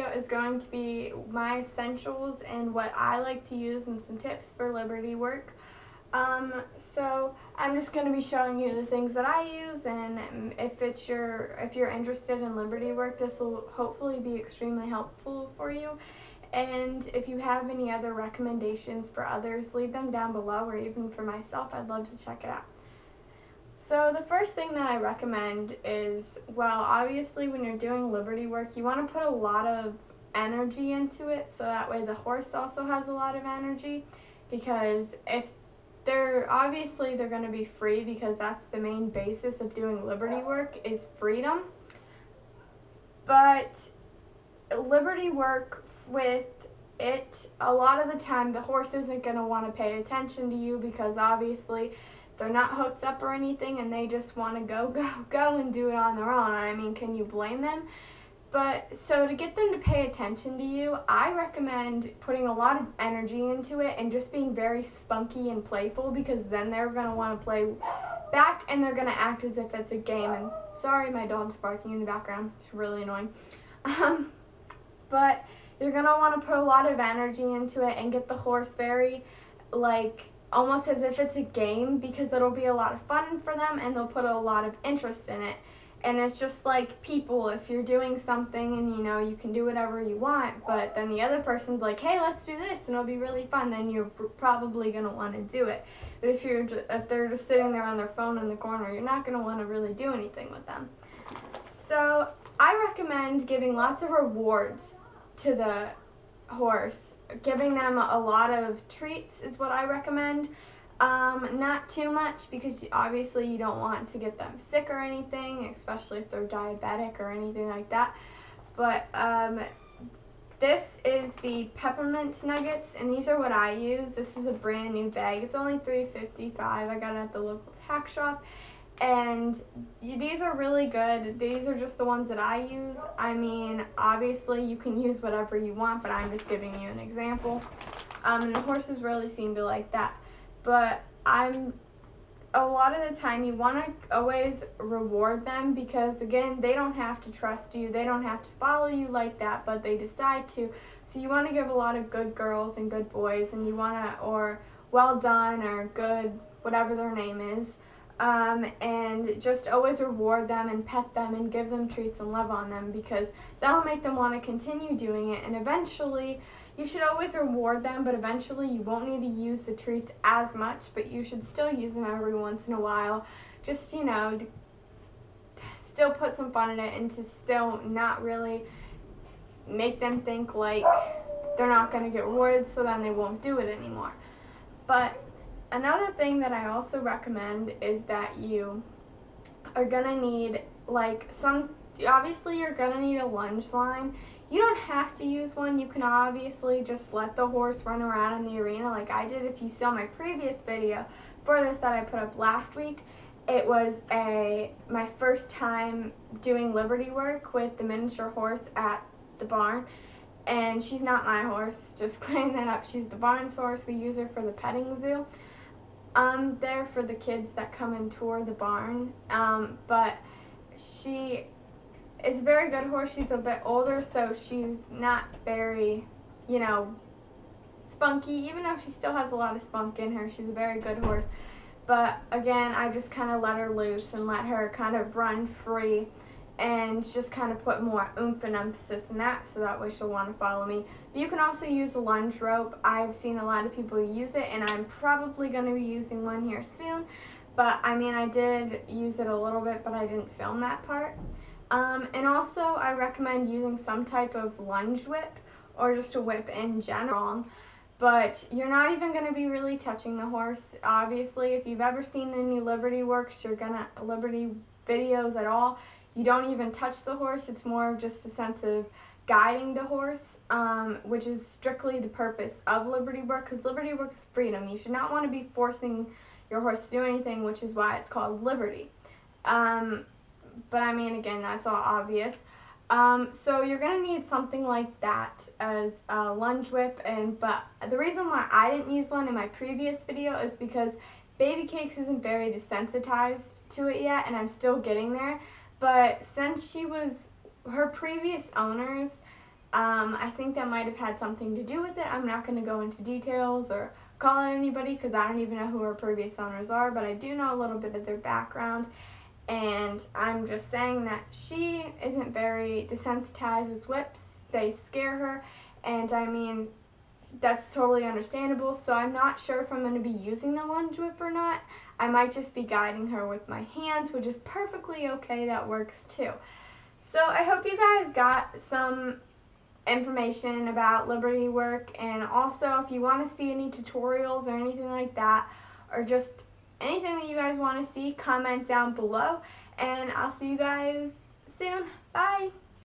video is going to be my essentials and what I like to use and some tips for Liberty work. So I'm just going to be showing you the things that I use, and if you're interested in Liberty work, this will hopefully be extremely helpful for you. And if you have any other recommendations for others, leave them down below, or even for myself, I'd love to check it out. So the first thing that I recommend is, well, obviously when you're doing Liberty work, you want to put a lot of energy into it, so that way the horse also has a lot of energy, because if they're going to be free, because that's the main basis of doing Liberty work is freedom. But Liberty work, with it, a lot of the time the horse isn't going to want to pay attention to you, because obviously they're not hooked up or anything, and they just want to go and do it on their own. I mean, can you blame them? But so to get them to pay attention to you, I recommend putting a lot of energy into it and just being very spunky and playful, because then they're going to want to play back and they're going to act as if it's a game. And sorry, my dog's barking in the background. It's really annoying. But you're going to want to put a lot of energy into it and get the horse very, like, almost as if it's a game, because it'll be a lot of fun for them and they'll put a lot of interest in it. And it's just like people, if you're doing something and you can do whatever you want, but then the other person's like, hey, let's do this and it'll be really fun, then you're probably going to want to do it. But if they're just sitting there on their phone in the corner, you're not going to want to really do anything with them. So I recommend giving lots of rewards to the horse. Giving them a lot of treats is what I recommend. Not too much, because obviously you don't want to get them sick or anything, especially if they're diabetic or anything like that. But this is the peppermint nuggets, and these are what I use. This is a brand new bag. It's only $3.55. I got it at the local tack shop, and these are really good. These are just the ones that I use. I mean, obviously you can use whatever you want, but I'm just giving you an example. And the horses really seem to like that. But a lot of the time you want to always reward them, because again, they don't have to trust you, they don't have to follow you like that, but they decide to. So you want to give a lot of good girls and good boys, and you want to, or well done, or good, whatever their name is, and just always reward them and pet them and give them treats and love on them, because that'll make them want to continue doing it. And eventually, you should always reward them, but eventually you won't need to use the treats as much, but you should still use them every once in a while. Just, to still put some fun in it, and to still not really make them think like they're not going to get rewarded, so then they won't do it anymore. But another thing that I also recommend is that you are going to need, obviously you're going to need a lunge line. You don't have to use one. You can obviously just let the horse run around in the arena like I did. If you saw my previous video for this that I put up last week, it was my first time doing Liberty work with the miniature horse at the barn. And she's not my horse, just clearing that up. She's the barn's horse. We use her for the petting zoo. There for the kids that come and tour the barn. But she is a very good horse. She's a bit older, so she's not very, spunky, even though she still has a lot of spunk in her. She's a very good horse. But again, I just kind of let her loose and let her kind of run free, and just kind of put more oomph and emphasis in that, so that way she'll want to follow me. But you can also use a lunge rope. I've seen a lot of people use it, and I'm probably going to be using one here soon. But I mean, I did use it a little bit, but I didn't film that part. And also, I recommend using some type of lunge whip, or just a whip in general. But you're not even going to be really touching the horse. Obviously, if you've ever seen any Liberty works, Liberty videos at all, you don't even touch the horse. It's more of just a sense of guiding the horse, which is strictly the purpose of Liberty work, because Liberty work is freedom. You should not want to be forcing your horse to do anything, which is why it's called Liberty. But I mean, again, that's all obvious. So you're going to need something like that as a lunge whip, but the reason why I didn't use one in my previous video is because Baby Cakes isn't very desensitized to it yet, and I'm still getting there. But since her previous owners, I think that might have had something to do with it. I'm not going to go into details or call on anybody because I don't even know who her previous owners are, but I do know a little bit of their background. And I'm just saying that she isn't very desensitized with whips. They scare her, and I mean, that's totally understandable. So I'm not sure if I'm going to be using the lunge whip or not. I might just be guiding her with my hands, which is perfectly okay. That works too. So I hope you guys got some information about Liberty work, and also if you want to see any tutorials or anything like that, or just anything that you guys want to see, comment down below, and I'll see you guys soon. Bye!